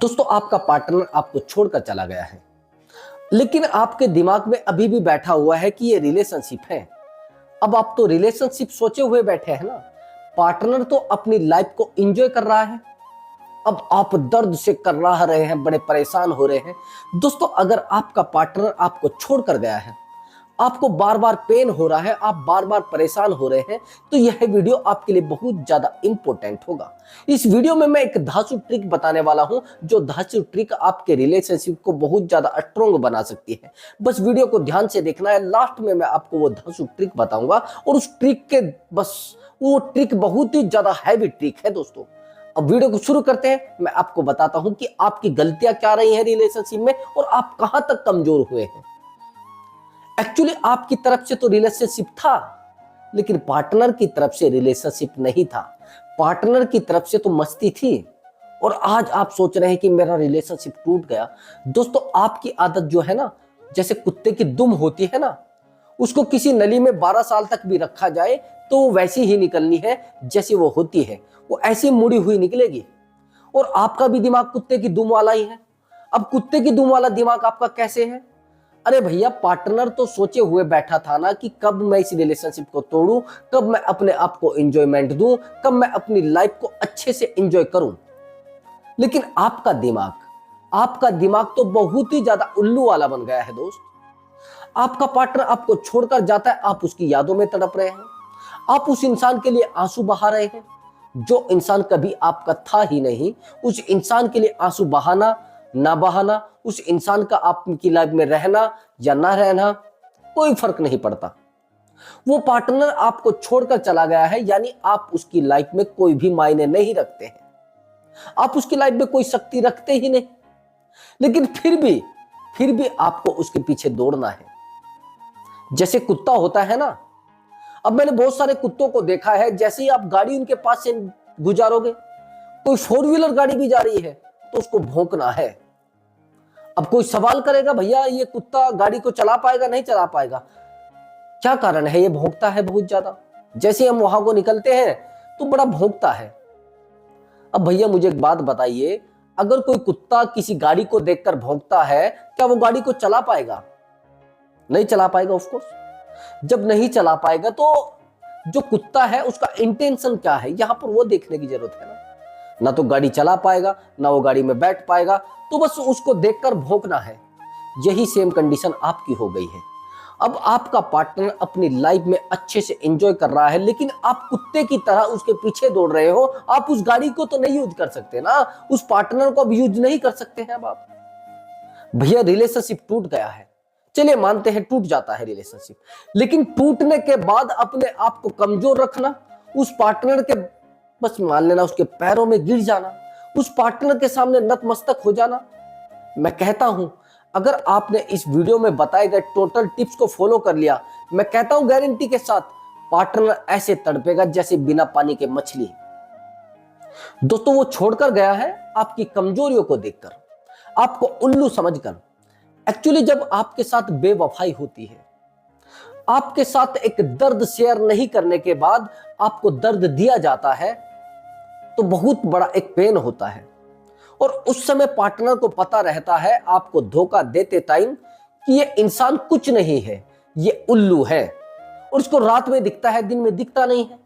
दोस्तों, आपका पार्टनर आपको छोड़कर चला गया है, लेकिन आपके दिमाग में अभी भी बैठा हुआ है कि ये रिलेशनशिप है। अब आप तो रिलेशनशिप सोचे हुए बैठे हैं ना। पार्टनर तो अपनी लाइफ को एंजॉय कर रहा है, अब आप दर्द से कर रहे हैं, बड़े परेशान हो रहे हैं। दोस्तों, अगर आपका पार्टनर आपको छोड़कर गया है, आपको बार बार पेन हो रहा है, आप बार बार परेशान हो रहे हैं, तो यह वीडियो आपके लिए बहुत ज्यादा इंपॉर्टेंट होगा। इस वीडियो में मैं एक धांसू ट्रिक बताने वाला हूं, जो धांसू ट्रिक आपके रिलेशनशिप को बहुत ज्यादा स्ट्रॉन्ग बना सकती है। बस वीडियो को ध्यान से देखना है, लास्ट में मैं आपको वो धांसू ट्रिक बताऊंगा, और उस ट्रिक के बस वो ट्रिक बहुत ही ज्यादा हैवी ट्रिक है। दोस्तों, अब वीडियो को शुरू करते हैं। मैं आपको बताता हूं कि आपकी गलतियां क्या रही हैं रिलेशनशिप में, और आप कहां तक कमजोर हुए हैं। एक्चुअली आपकी तरफ से तो रिलेशनशिप था, लेकिन पार्टनर की तरफ से रिलेशनशिप नहीं था। पार्टनर की तरफ से तो मस्ती थी, और आज आप सोच रहे हैं कि मेरा रिलेशनशिप टूट गया। दोस्तों, आपकी आदत जो है ना, जैसे कुत्ते की दुम होती है ना, उसको किसी नली में 12 साल तक भी रखा जाए तो वो वैसी ही निकलनी है जैसी वो होती है, वो ऐसी मुड़ी हुई निकलेगी। और आपका भी दिमाग कुत्ते की दुम वाला ही है। अब कुत्ते की दुम वाला दिमाग आपका कैसे है? अरे भैया, पार्टनर तो सोचे हुए बैठा था ना कि कब मैं इस रिलेशनशिप को तोड़ूं, कब मैं अपने आप को एंजॉयमेंट दूं, कब मैं अपनी लाइफ को अच्छे से एंजॉय करूं। लेकिन आपका दिमाग तो बहुत ही ज्यादा उल्लू वाला बन गया है। दोस्त, आपका पार्टनर आपको छोड़कर जाता है, आप उसकी यादों में तड़प रहे हैं, आप उस इंसान के लिए आंसू बहा रहे हैं जो इंसान कभी आपका था ही नहीं। उस इंसान के लिए आंसू बहाना ना बहाना, उस इंसान का आपकी लाइफ में रहना या ना रहना, कोई फर्क नहीं पड़ता। वो पार्टनर आपको छोड़कर चला गया है, यानी आप उसकी लाइफ में कोई भी मायने नहीं रखते हैं, आप उसकी लाइफ में कोई शक्ति रखते ही नहीं। लेकिन फिर भी आपको उसके पीछे दौड़ना है, जैसे कुत्ता होता है ना। अब मैंने बहुत सारे कुत्तों को देखा है, जैसे ही आप गाड़ी उनके पास से गुजारोगे, कोई 4 व्हीलर गाड़ी भी जा रही है तो उसको भौंकना है। अब कोई सवाल करेगा, भैया ये कुत्ता गाड़ी को चला पाएगा? नहीं चला पाएगा। क्या कारण है? ये भौंकता है बहुत ज्यादा। जैसे हम वहां को निकलते हैं तो बड़ा भौंकता है। अब भैया मुझे एक बात बताइए, अगर कोई कुत्ता किसी गाड़ी को देखकर भौंकता है, क्या वो गाड़ी को चला पाएगा? नहीं चला पाएगा, ऑफ कोर्स। जब नहीं चला पाएगा तो जो कुत्ता है उसका इंटेंशन क्या है, यहां पर वो देखने की जरूरत है ना। ना तो गाड़ी चला पाएगा, ना वो गाड़ी में बैठ पाएगा, तो बस उसको देखकर भौंकना है। यही सेम कंडीशन आपकी हो गई है। अब आपका पार्टनर अपनी लाइफ में अच्छे से एंजॉय कर रहा है, लेकिन आप कुत्ते की तरह उसके पीछे दौड़ रहे हो। आप उस गाड़ी को तो नहीं यूज कर सकते ना, उस पार्टनर को अब यूज नहीं कर सकते हैं। अब आप, भैया रिलेशनशिप टूट गया है, चलिए मानते हैं टूट जाता है रिलेशनशिप, लेकिन टूटने के बाद अपने आप को कमजोर रखना, उस पार्टनर के बस मान लेना उसके पैरों में गिर जाना, उस पार्टनर के सामने नतमस्तक हो जाना। मैं कहता हूं, अगर आपने इस वीडियो में बताए गए टोटल टिप्स को फॉलो कर लिया, मैं कहता हूं गारंटी के साथ, पार्टनर ऐसे तड़पेगा जैसे बिना पानी के मछली। दोस्तों, वो छोड़कर गया है आपकी कमजोरियों को देखकर, आपको उल्लू समझकर। एक्चुअली जब आपके साथ बेवफाई होती है, आपके साथ एक दर्द शेयर नहीं करने के बाद आपको दर्द दिया जाता है, तो बहुत बड़ा एक पेन होता है। और उस समय पार्टनर को पता रहता है आपको धोखा देते टाइम कि ये इंसान कुछ नहीं है, ये उल्लू है, और उसको रात में दिखता है, दिन में दिखता नहीं है।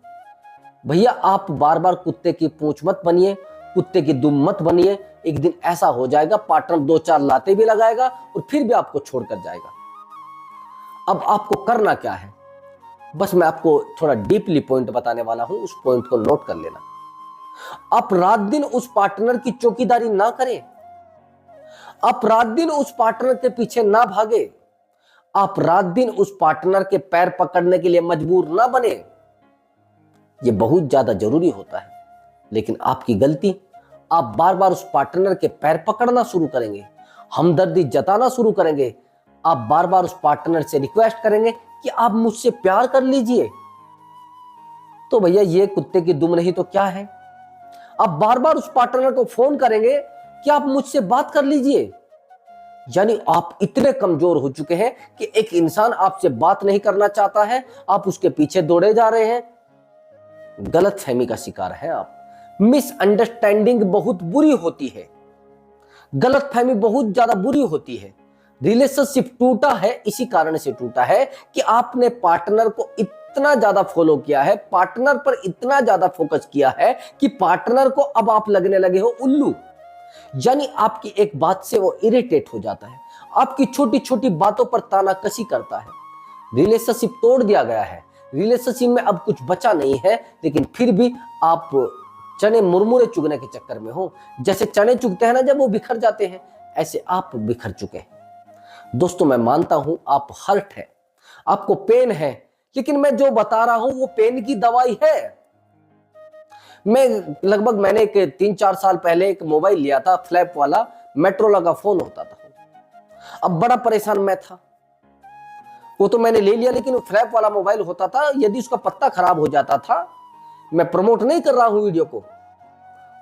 भैया, आप बार बार कुत्ते की पूंछ मत बनिए, कुत्ते की दुम मत बनिए। एक दिन ऐसा हो जाएगा, पार्टनर 2-4 लाते भी लगाएगा और फिर भी आपको छोड़कर जाएगा। अब आपको करना क्या है, बस मैं आपको थोड़ा डीपली पॉइंट बताने वाला हूं, उस पॉइंट को नोट कर लेना। आप रात दिन उस पार्टनर की चौकीदारी ना करें, आप रात दिन उस पार्टनर के पीछे ना भागे, आप रात दिन उस पार्टनर के पैर पकड़ने के लिए मजबूर ना बने। यह बहुत ज्यादा जरूरी होता है। लेकिन आपकी गलती, आप बार बार उस पार्टनर के पैर पकड़ना शुरू करेंगे, हमदर्दी जताना शुरू करेंगे, आप बार बार उस पार्टनर से रिक्वेस्ट करेंगे कि आप मुझसे प्यार कर लीजिए। तो भैया, ये कुत्ते की दुम नहीं तो क्या है? आप बार बार उस पार्टनर को फोन करेंगे कि आप मुझसे बात कर लीजिए। यानी आप इतने कमजोर हो चुके हैं कि एक इंसान आपसे बात नहीं करना चाहता है, आप उसके पीछे दौड़े जा रहे हैं। गलतफहमी का शिकार है आप। मिसअंडरस्टैंडिंग बहुत बुरी होती है। गलतफहमी बहुत ज्यादा बुरी होती है। रिलेशनशिप टूटा है इसी कारण से टूटा है कि आपने पार्टनर को इतना ज्यादा फॉलो किया है, पार्टनर पर इतना ज्यादा फोकस किया है कि पार्टनर को अब आप लगने लगे हो उल्लू। यानी आपकी एक बात से वो इरिटेट हो जाता है, आपकी छोटी छोटी बातों पर तानाकसी करता है। रिलेशनशिप तोड़ दिया गया है, रिलेशनशिप में अब कुछ बचा नहीं है, लेकिन फिर भी आप चने मुरमुरे चुगने के चक्कर में हो। जैसे चने चुगते हैं ना जब वो बिखर जाते हैं, ऐसे आप बिखर चुके हैं। दोस्तों मैं मानता हूं आप हर्ट है, आपको पेन है, लेकिन मैं जो बता रहा हूं वो पेन की दवाई है। मैंने एक 3-4 साल पहले एक मोबाइल लिया था, फ्लैप वाला मेट्रोला का फोन होता था। अब बड़ा परेशान मैं था, वो तो मैंने ले लिया, लेकिन वो फ्लैप वाला मोबाइल होता था, यदि उसका पत्ता खराब हो जाता था, मैं प्रमोट नहीं कर रहा हूं वीडियो को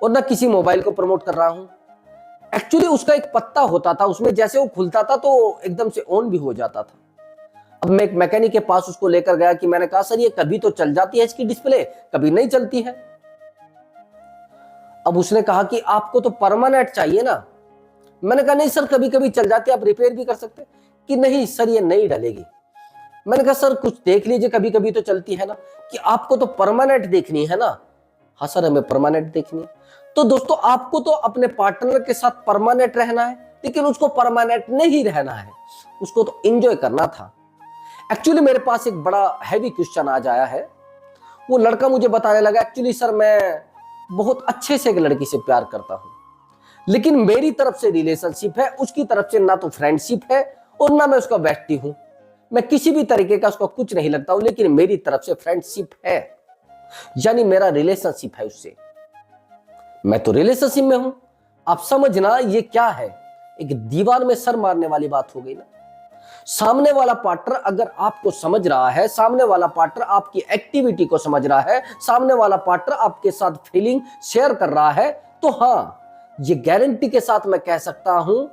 और ना किसी मोबाइल को प्रमोट कर रहा हूं, एक्चुअली उसका एक पत्ता होता था, उसमें जैसे वो खुलता था तो एकदम से ऑन भी हो जाता था। अब मैं एक मैकेनिक के पास उसको लेकर गया कि मैंने कहा सर ये कभी तो चल जाती है इसकी डिस्प्ले, कभी नहीं चलती है। अब उसने कहा कि आपको तो परमानेंट चाहिए ना। मैंने कहा नहीं सर कभी कभी चल जाती है, आप रिपेयर भी कर सकते। कि नहीं सर ये नहीं डलेगी। मैंने कहा सर कुछ देख लीजिए, कभी कभी तो चलती है ना। कि आपको तो परमानेंट देखनी है ना। हाँ सर हमें परमानेंट देखनी है। तो दोस्तों आपको तो अपने पार्टनर के साथ परमानेंट रहना है, लेकिन उसको परमानेंट नहीं रहना है, उसको तो एंजॉय करना था। एक्चुअली मेरे पास एक बड़ा हैवी क्वेश्चन आज आया है। वो लड़का मुझे बताने लगा एक्चुअली सर मैं बहुत अच्छे से एक लड़की से प्यार करता हूं, लेकिन मेरी तरफ से रिलेशनशिप है, उसकी तरफ से ना तो फ्रेंडशिप है और ना मैं उसका बेस्टी हूं। मैं किसी भी तरीके का उसका कुछ नहीं लगता हूं, लेकिन मेरी तरफ से फ्रेंडशिप है, यानी मेरा रिलेशनशिप है उससे। मैं तो रिलेशनशिप में हूं। आप समझना ये क्या है, एक दीवार में सर मारने वाली बात हो गई ना। सामने वाला पार्टनर अगर आपको समझ रहा है, सामने वाला पार्टनर आपकी एक्टिविटी को समझ रहा है, सामने वाला पार्टनर आपके साथ फीलिंग शेयर कर रहा है, तो हां ये गारंटी के साथ मैं कह सकता हूं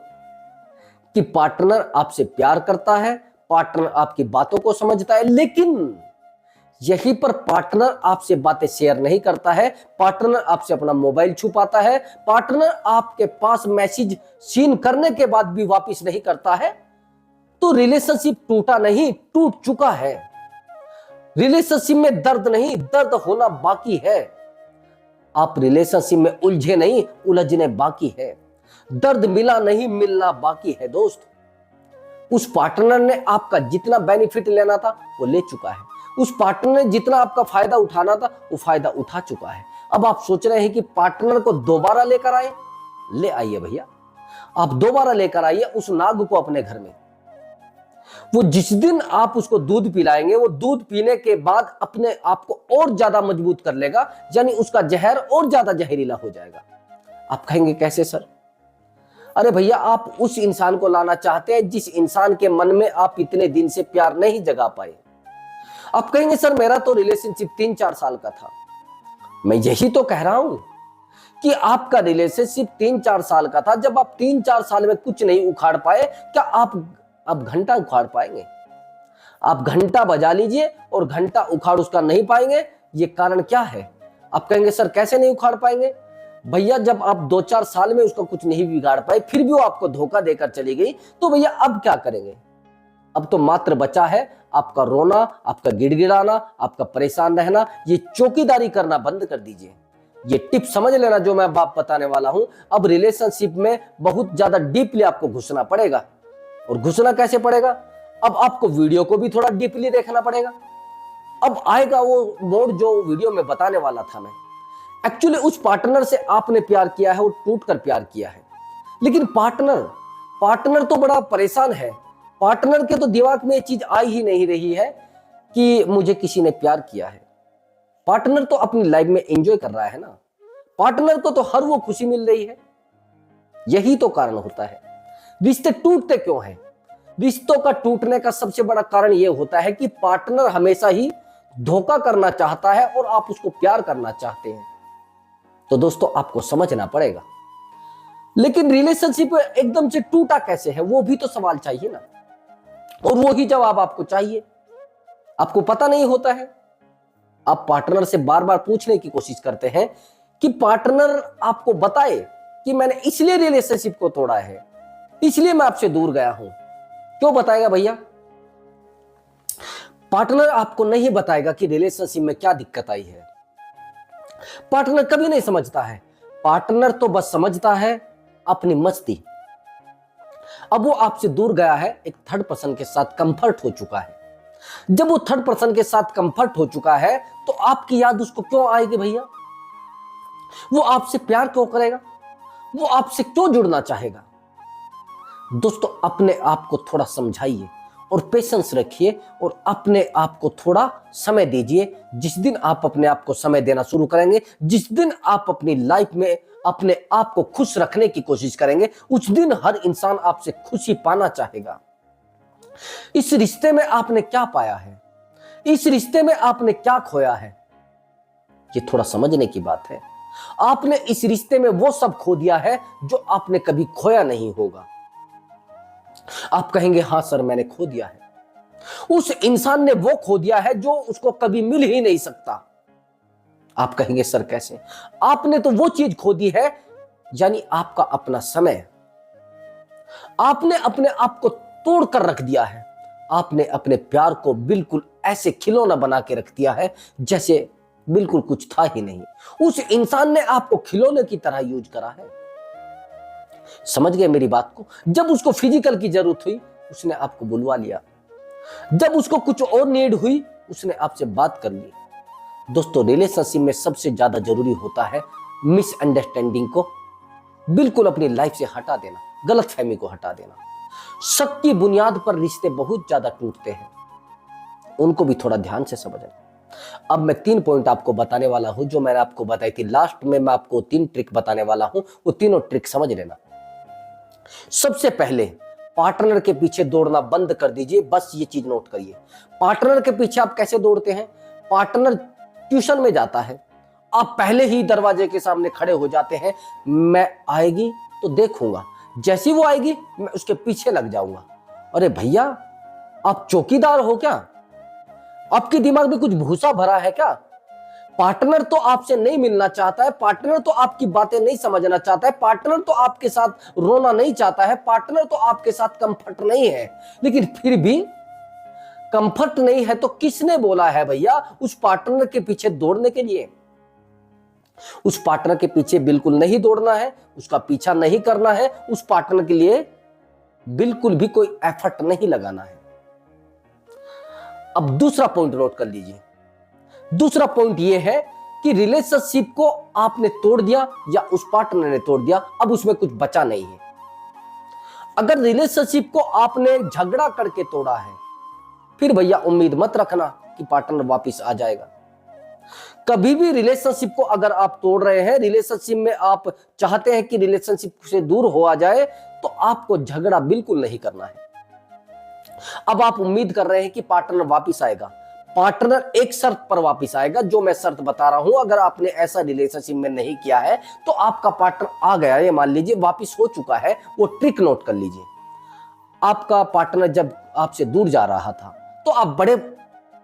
कि पार्टनर आपसे प्यार करता है, पार्टनर आपकी बातों को समझता है। लेकिन यहीं पर पार्टनर आपसे बातें शेयर नहीं करता है, पार्टनर आपसे अपना मोबाइल छुपाता है, पार्टनर आपके पास मैसेज सीन करने के बाद भी वापस नहीं करता है, तो रिलेशनशिप टूटा नहीं, टूट चुका है। रिलेशनशिप में दर्द नहीं, दर्द होना बाकी है। आप रिलेशनशिप में उलझे नहीं, उलझने बाकी है। दर्द मिला नहीं, मिलना बाकी है। दोस्त उस पार्टनर ने आपका जितना बेनिफिट लेना था वो ले चुका है, उस पार्टनर ने जितना आपका फायदा उठाना था वो फायदा उठा चुका है। अब आप सोच रहे हैं कि पार्टनर को दोबारा लेकर आए, ले आइए भैया, आप दोबारा लेकर आइए उस नाग को अपने घर में। वो जिस दिन आप उसको दूध पिलाएंगे, वो दूध पीने के बाद अपने आप को और ज्यादा मजबूत कर लेगा, यानी उसका जहर और ज्यादा जहरीला हो जाएगा। आप कहेंगे कैसे सर? अरे भैया आप उस इंसान को लाना चाहते हैं जिस इंसान के मन में आप इतने दिन से प्यार नहीं जगा पाए। आप कहेंगे सर मेरा तो रिलेशनशिप 3-4 साल का था। मैं यही तो कह रहा हूं कि आपका रिलेशनशिप 3-4 साल का था। जब आप 3-4 साल में कुछ नहीं उखाड़ पाए, क्या आप घंटा उखाड़ पाएंगे? आप घंटा बजा लीजिए और घंटा उखाड़ उसका नहीं पाएंगे। ये कारण क्या है? आप कहेंगे सर कैसे नहीं उखाड़ पाएंगे? भैया जब आप 2-4 साल में उसका कुछ नहीं बिगाड़ पाए, फिर भी वो आपको धोखा देकर चली गई, तो भैया अब क्या करेंगे? अब तो मात्र बचा है आपका रोना, आपका गिड़गिड़ाना, आपका परेशान रहना। ये चौकीदारी करना बंद कर दीजिए। ये टिप समझ लेना जो मैं बाप बताने वाला हूं। अब रिलेशनशिप में बहुत ज्यादा डीपली आपको घुसना पड़ेगा। और घुसना कैसे पड़ेगा? अब आपको वीडियो को भी थोड़ा डीपली देखना पड़ेगा। अब आएगा वो मोड जो वीडियो में बताने वाला था मैं। एक्चुअली उस पार्टनर से आपने प्यार किया है और टूट कर प्यार किया है, लेकिन पार्टनर तो बड़ा परेशान है। पार्टनर के तो दिमाग में ये चीज आ ही नहीं रही है कि मुझे किसी ने प्यार किया है। पार्टनर तो अपनी लाइफ में एंजॉय कर रहा है ना। पार्टनर को तो हर वो खुशी मिल रही है। यही तो कारण होता है। रिश्ते टूटते क्यों हैं? रिश्तों का टूटने का सबसे बड़ा कारण यह होता है कि पार्टनर हमेशा ही धोखा करना चाहता है और आप उसको प्यार करना चाहते हैं। तो दोस्तों आपको समझना पड़ेगा। लेकिन रिलेशनशिप एकदम से टूटा कैसे है, वो भी तो सवाल चाहिए ना। और वो ही जवाब आपको चाहिए। आपको पता नहीं होता है। आप पार्टनर से बार बार पूछने की कोशिश करते हैं कि पार्टनर आपको बताए कि मैंने इसलिए रिलेशनशिप को तोड़ा है, इसलिए मैं आपसे दूर गया हूं। क्यों बताएगा भैया? पार्टनर आपको नहीं बताएगा कि रिलेशनशिप में क्या दिक्कत आई है। पार्टनर कभी नहीं समझता है। पार्टनर तो बस समझता है अपनी मस्ती। अब वो आपसे दूर गया है, एक थर्ड पर्सन के साथ कंफर्ट हो चुका है। जब वो थर्ड पर्सन के साथ कंफर्ट हो चुका है तो आपकी याद उसको क्यों आएगी भैया? वो आपसे प्यार क्यों करेगा? वो आपसे क्यों जुड़ना चाहेगा? दोस्तों, अपने आप को थोड़ा समझाइए और पेशेंस रखिए और अपने आप को थोड़ा समय दीजिए। जिस दिन आप अपने आप को समय देना शुरू करेंगे, जिस दिन आप अपनी लाइफ में अपने आप को खुश रखने की कोशिश करेंगे, उस दिन हर इंसान आपसे खुशी पाना चाहेगा। इस रिश्ते में आपने क्या पाया है? इस रिश्ते में आपने क्या खोया है? ये थोड़ा समझने की बात है। आपने इस रिश्ते में वो सब खो दिया है जो आपने कभी खोया नहीं होगा। आप कहेंगे, हां सर, मैंने खो दिया है। उस इंसान ने वो खो दिया है जो उसको कभी मिल ही नहीं सकता। आप कहेंगे, सर कैसे? आपने तो वो चीज खो दी है, यानी आपका अपना समय। आपने अपने आप को तोड़ कर रख दिया है। आपने अपने प्यार को बिल्कुल ऐसे खिलौना बना के रख दिया है जैसे बिल्कुल कुछ था ही नहीं। उस इंसान ने आपको खिलौने की तरह यूज करा है। समझ गए मेरी बात को? जब उसको फिजिकल की जरूरत हुई, उसने आपको बुलवा लिया। जब उसको कुछ और नीड हुई, उसने आपसे बात कर ली। दोस्तों, रिलेशनशिप में सबसे ज्यादा जरूरी होता है मिसअंडरस्टैंडिंग को बिल्कुल अपनी लाइफ से हटा देना, गलतफहमी को हटा देना। शक की बुनियाद पर रिश्ते बहुत ज्यादा टूटते हैं, उनको भी थोड़ा ध्यान से समझना। अब मैं 3 पॉइंट आपको बताने वाला हूं जो मैंने आपको बताई थी लास्ट में। मैं आपको 3 ट्रिक बताने वाला हूं, वो तीनों ट्रिक समझ लेना। सबसे पहले, पार्टनर के पीछे दौड़ना बंद कर दीजिए। बस ये चीज नोट करिए। पार्टनर के पीछे आप कैसे दौड़ते हैं? पार्टनर ट्यूशन में जाता है, आप पहले ही दरवाजे के सामने खड़े हो जाते हैं। मैं आएगी तो देखूंगा, जैसी वो आएगी मैं उसके पीछे लग जाऊंगा। अरे भैया, आप चौकीदार हो क्या? आपके दिमाग में कुछ भूसा भरा है क्या? पार्टनर तो आपसे नहीं मिलना चाहता है, पार्टनर तो आपकी बातें नहीं समझना चाहता है, पार्टनर तो आपके साथ रोना नहीं चाहता है, पार्टनर तो आपके साथ कंफर्ट नहीं है। लेकिन फिर भी कंफर्ट नहीं है तो किसने बोला है भैया उस पार्टनर के पीछे दौड़ने के लिए? उस पार्टनर के पीछे बिल्कुल नहीं दौड़ना है, उसका पीछा नहीं करना है, उस पार्टनर के लिए बिल्कुल भी कोई एफर्ट नहीं लगाना है। अब दूसरा पॉइंट नोट कर लीजिए। दूसरा पॉइंट यह है कि रिलेशनशिप को आपने तोड़ दिया या उस पार्टनर ने तोड़ दिया, अब उसमें कुछ बचा नहीं है। अगर रिलेशनशिप को आपने झगड़ा करके तोड़ा है, फिर भैया उम्मीद मत रखना कि पार्टनर वापस आ जाएगा। कभी भी रिलेशनशिप को अगर आप तोड़ रहे हैं, रिलेशनशिप में आप चाहते हैं कि रिलेशनशिप से दूर हो जाए, तो आपको झगड़ा बिल्कुल नहीं करना है। अब आप उम्मीद कर रहे हैं कि पार्टनर वापस आएगा। पार्टनर एक शर्त पर वापस आएगा, जो मैं शर्त बता रहा हूं। अगर आपने ऐसा रिलेशनशिप में नहीं किया है तो आपका पार्टनर आ गया, ये मान लीजिए वापस हो चुका है, वो ट्रिक नोट कर लीजिए। आपका पार्टनर जब आपसे दूर जा रहा था तो आप बड़े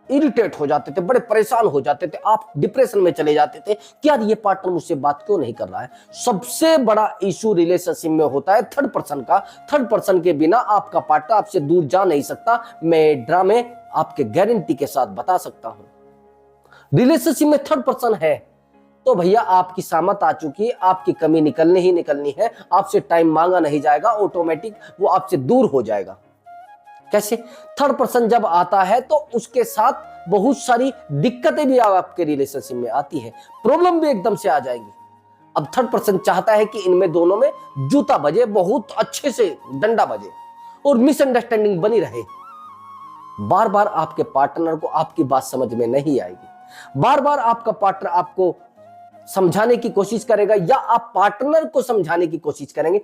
इरिटेट हो जाते थे, बड़े परेशान हो जाते थे, आप डिप्रेशन में चले जाते थे कि यार ये पार्टनर मुझसे बात क्यों नहीं कर रहा है। सबसे बड़ा इशू रिलेशनशिप में होता है थर्ड पर्सन का। थर्ड पर्सन के बिना आपका पार्टनर आपसे दूर जा नहीं सकता। मैं ड्रामे आपके गारंटी के साथ बता सकता हूं। रिलेशनशिप में थर्ड पर्सन है तो भैया आपकी सामत आ चुकी है, आपकी कमी निकलनी ही निकलनी है। आपसे टाइम मांगा नहीं जाएगा, ऑटोमेटिक वो आपसे दूर हो जाएगा। कैसे? थर्ड पर्सन जब आता है तो उसके साथ बहुत सारी दिक्कतें भी आपके रिलेशनशिप में आती है, प्रॉब्लम भी एकदम से आ जाएगी। अब थर्ड पर्सन चाहता है कि इनमें दोनों में जूता बजे, बहुत अच्छे से डंडा बजे और मिसअंडरस्टैंडिंग बनी रहे। बार बार आपके पार्टनर को आपकी बात समझ में नहीं आएगी, बार बार आपका पार्टनर आपको समझाने की कोशिश करेगा या आप पार्टनर को समझाने की कोशिश करेंगे,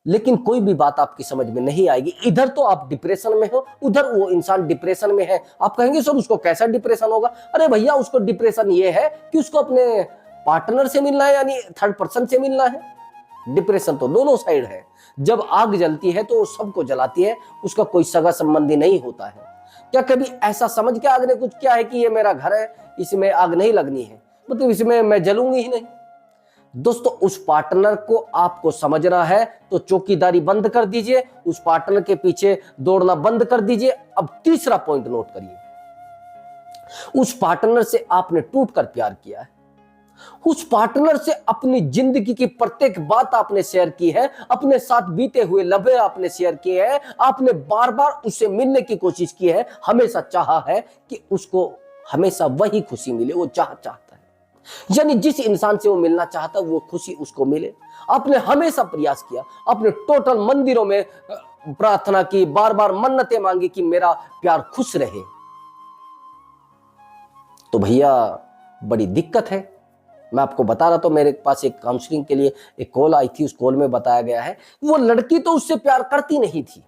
लेकिन कोई भी बात आपकी समझ में नहीं आएगी। इधर तो आप डिप्रेशन में हो, उधर वो इंसान डिप्रेशन में है। आप कहेंगे सर उसको कैसा डिप्रेशन होगा? अरे भैया, उसको डिप्रेशन ये है कि उसको अपने पार्टनर से मिलना है, यानी थर्ड पर्सन से मिलना है। डिप्रेशन तो दोनों साइड है। जब आग जलती है तो सबको जलाती है, उसका कोई सगा संबंधी नहीं होता है। क्या कभी ऐसा समझ के आग ने कुछ किया है कि ये मेरा घर है, इसमें आग नहीं लगनी है, मतलब इसमें मैं जलूंगी ही नहीं? दोस्तों उस पार्टनर को आपको समझना है तो चौकीदारी बंद कर दीजिए, उस पार्टनर के पीछे दौड़ना बंद कर दीजिए। अब तीसरा पॉइंट नोट करिए, उस पार्टनर से आपने टूटकर प्यार किया है, उस पार्टनर से अपनी जिंदगी की प्रत्येक बात आपने शेयर की है, अपने साथ बीते हुए लम्हे आपने शेयर किए हैं, आपने बार बार उससे मिलने की कोशिश की है, हमेशा चाहा है कि उसको हमेशा वही खुशी मिले, वो चाहता है, यानी जिस इंसान से वो मिलना चाहता है वो खुशी उसको मिले। आपने हमेशा प्रयास किया, आपने टोटल मंदिरों में प्रार्थना की, बार बार मन्नतें मांगी कि मेरा प्यार खुश रहे। तो भैया बड़ी दिक्कत है। मैं आपको बता रहा था, मेरे पास एक काउंसलिंग के लिए एक कॉल आई थी, उस कॉल में बताया गया है वो लड़की तो उससे प्यार करती नहीं थी,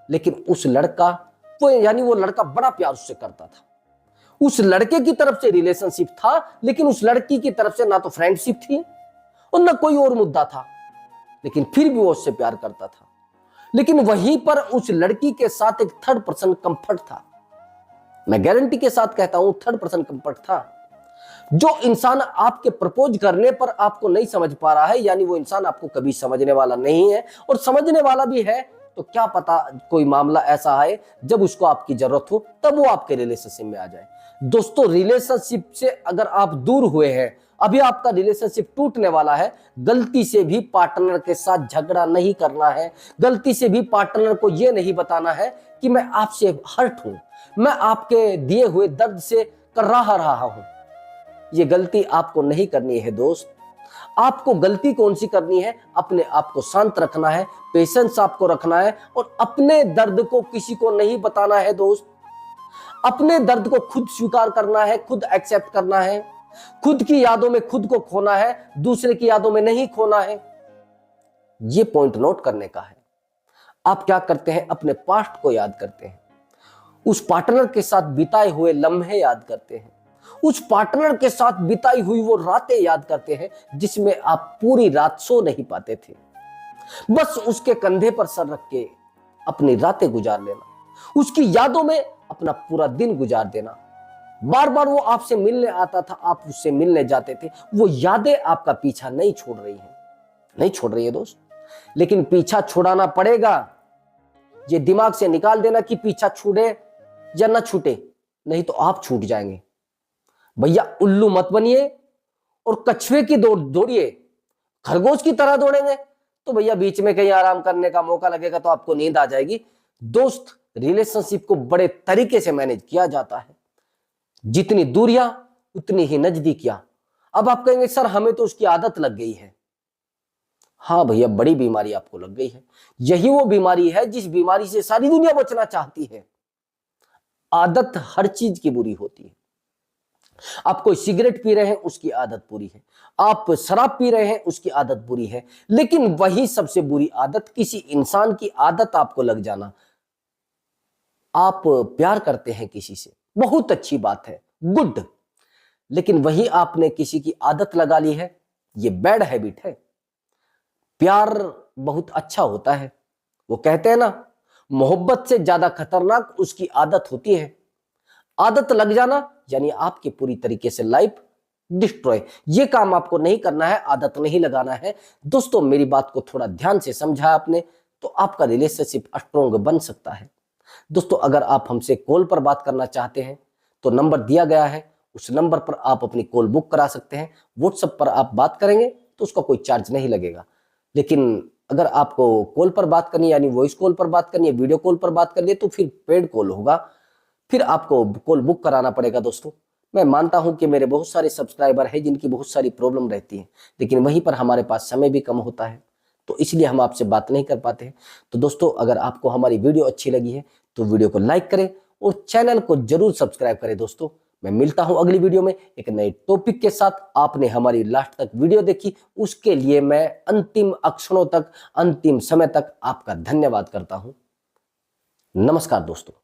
लेकिन उस लड़का वो लड़का बड़ा प्यार उससे करता था। उस लड़के की तरफ से रिलेशनशिप था, लेकिन उस लड़की की तरफ से ना तो फ्रेंडशिप थी और ना कोई और मुद्दा था, लेकिन फिर भी वो उससे प्यार करता था। लेकिन वहीं पर उस लड़की के साथ एक थर्ड पर्सन कंफर्ट था। मैं गारंटी के साथ कहता हूं थर्ड पर्सन कंफर्ट था। जो इंसान आपके प्रपोज करने पर आपको नहीं समझ पा रहा है, यानी वो इंसान आपको कभी समझने वाला नहीं है, और समझने वाला भी है तो क्या पता कोई मामला ऐसा है जब उसको आपकी जरूरत हो तब वो आपके रिलेशनशिप में आ जाए। दोस्तों रिलेशनशिप से अगर आप दूर हुए हैं, अभी आपका रिलेशनशिप टूटने वाला है, गलती से भी पार्टनर के साथ झगड़ा नहीं करना है, गलती से भी पार्टनर को यह नहीं बताना है कि मैं आपसे हर्ट हूं, मैं आपके दिए हुए दर्द से कर रहा हूं। ये गलती आपको नहीं करनी है दोस्त। आपको गलती कौन सी करनी है? अपने आप को शांत रखना है, पेशेंस आपको रखना है और अपने दर्द को किसी को नहीं बताना है दोस्त। अपने दर्द को खुद स्वीकार करना है, खुद एक्सेप्ट करना है, खुद की यादों में खुद को खोना है, दूसरे की यादों में नहीं खोना है। ये पॉइंट नोट करने का है। आप क्या करते हैं? अपने पास्ट को याद करते हैं, उस पार्टनर के साथ बिताए हुए लम्हे याद करते हैं, उस पार्टनर के साथ बिताई हुई वो रातें याद करते हैं जिसमें आप पूरी रात सो नहीं पाते थे। बस उसके कंधे पर सर रख के अपनी रातें गुजार लेना, उसकी यादों में अपना पूरा दिन गुजार देना। बार बार वो आपसे मिलने आता था, आप उससे मिलने जाते थे, वो यादें आपका पीछा नहीं छोड़ रही हैं, नहीं छोड़ रही है दोस्त। लेकिन पीछा छुड़ाना पड़ेगा। ये दिमाग से निकाल देना कि पीछा छूटे या ना छूटे, नहीं तो आप छूट जाएंगे। भैया उल्लू मत बनिए और कछुए की दौड़िए। खरगोश की तरह दौड़ेंगे तो भैया बीच में कहीं आराम करने का मौका लगेगा तो आपको नींद आ जाएगी। दोस्त रिलेशनशिप को बड़े तरीके से मैनेज किया जाता है, जितनी दूरियां उतनी ही नजदीकियां। अब आप कहेंगे सर हमें तो उसकी आदत लग गई है। हाँ भैया, बड़ी बीमारी आपको लग गई है। यही वो बीमारी है जिस बीमारी से सारी दुनिया बचना चाहती है। आदत हर चीज की बुरी होती है। आप कोई सिगरेट पी रहे हैं उसकी आदत बुरी है, आप शराब पी रहे हैं उसकी आदत बुरी है, लेकिन वही सबसे बुरी आदत किसी इंसान की आदत आपको लग जाना। आप प्यार करते हैं किसी से, बहुत अच्छी बात है, गुड, लेकिन वही आपने किसी की आदत लगा ली है, ये बैड हैबिट है। प्यार बहुत अच्छा होता है, वो कहते हैं ना मोहब्बत से ज्यादा खतरनाक उसकी आदत होती है। आदत लग जाना यानी आपकी पूरी तरीके से लाइफ डिस्ट्रॉय। ये काम आपको नहीं करना है, आदत नहीं लगाना है। दोस्तों मेरी बात को थोड़ा ध्यान से समझा आपने तो आपका रिलेशनशिप स्ट्रॉन्ग बन सकता है। दोस्तों अगर आप हमसे कॉल पर बात करना चाहते हैं तो नंबर दिया गया है, उस नंबर पर आप अपनी कॉल बुक करा सकते हैं। व्हाट्सएप पर आप बात करेंगे तो उसका कोई चार्ज नहीं लगेगा, लेकिन अगर आपको कॉल पर बात करनी यानी वॉइस कॉल पर बात करनी है, वीडियो कॉल पर बात करनी है तो फिर पेड कॉल होगा, फिर आपको कॉल बुक कराना पड़ेगा। दोस्तों मैं मानता हूं कि मेरे बहुत सारे सब्सक्राइबर हैं जिनकी बहुत सारी प्रॉब्लम रहती है, लेकिन वहीं पर हमारे पास समय भी कम होता है तो इसलिए हम आपसे बात नहीं कर पाते हैं। तो दोस्तों अगर आपको हमारी वीडियो अच्छी लगी है तो वीडियो को लाइक करें और चैनल को जरूर सब्सक्राइब करें। दोस्तों मैं मिलता हूं अगली वीडियो में एक नए टॉपिक के साथ। आपने हमारी लास्ट तक वीडियो देखी उसके लिए मैं अंतिम अक्षरों तक, अंतिम समय तक आपका धन्यवाद करता हूं। नमस्कार दोस्तों।